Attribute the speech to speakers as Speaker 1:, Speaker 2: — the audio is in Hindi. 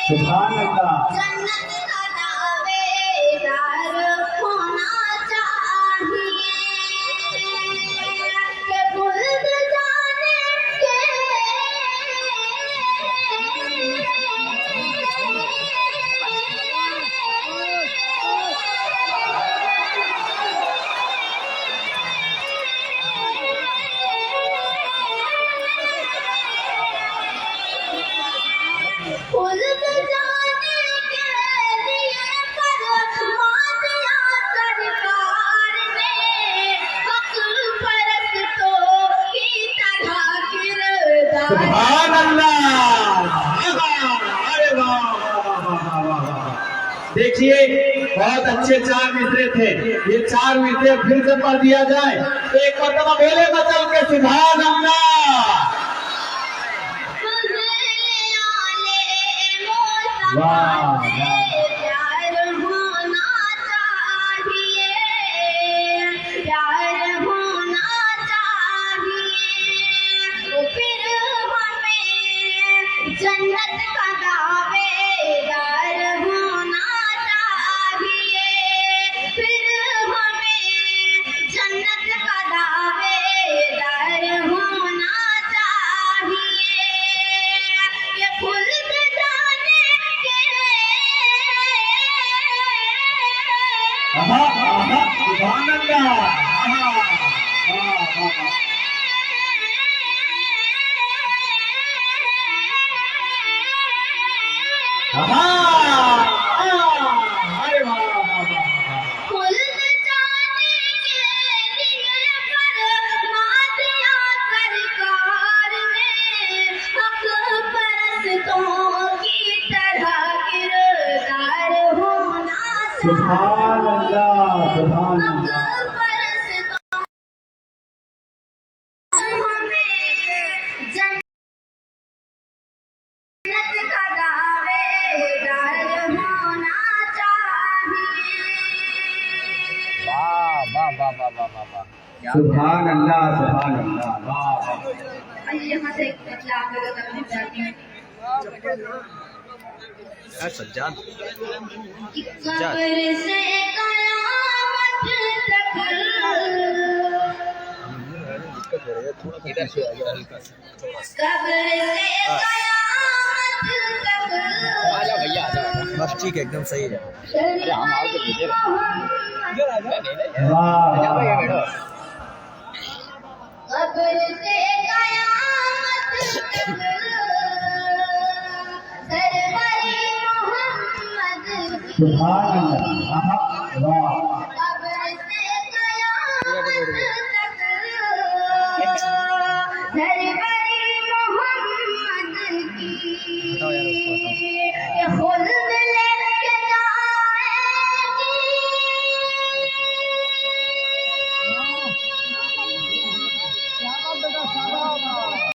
Speaker 1: सुभान अल्लाह।
Speaker 2: जन्नत का दावेदार होना चाहिए कि भूल जाने के भूल जाने के लिए फरमा दिया सरकार ने हक परस्तों की तरह किरदार।
Speaker 1: सुभान अल्लाह। अरे वाह वाह वाह वाह वाह। देखिए बहुत अच्छे चार मिसरे थे, ये चार मिसरे फिर से पढ़ दिया जाए तो एक मरतबा बोले बचल के सुभान अल्लाह। वाह
Speaker 2: प्यार होना चाहिए, प्यार होना चाहिए, फिर हमें जन्नत का दावेदार होना चाहिए, फिर हमें जन्नत का दावेदार होना चाहिए कि खुल जाने के
Speaker 1: आहा आहा सुभान अल्लाह। आहा आहा आहा अरे वाह वाह वाह।
Speaker 2: खुल जाने के लिए फरमा दिया सरकार ने हक परस्तों की तरह किरदार होना
Speaker 1: सुभान अल्लाह सुभान
Speaker 2: हक
Speaker 1: अल्लाह।
Speaker 2: परस्तों हमें जन्नत का दावेदार होना चाहिए।
Speaker 3: वाह वाह वाह वाह वाह वाह वाह। क्या
Speaker 1: सुभान अल्लाह सुभान अल्लाह। वाह वाह।
Speaker 2: आइए यहाँ से एक बदलाव करो तब हम जाते हैं।
Speaker 3: है सज्जाद।
Speaker 2: कब्र से कयामत तक
Speaker 3: दिक्कत हो रही है थोड़ा इधर से आ जाओ हल्का सा।
Speaker 2: कब्र से कयामत तक
Speaker 3: आ जाओ भैया आ जाओ। बस ठीक है एकदम सही है। अरे हम आओ के भेजे इधर आ जाओ।
Speaker 1: वाह
Speaker 3: जाओ भैया बैठो।
Speaker 2: कब्र से कयामत तक सरवरे मोहम्मद
Speaker 1: सुभान अल्लाह। आहा वाह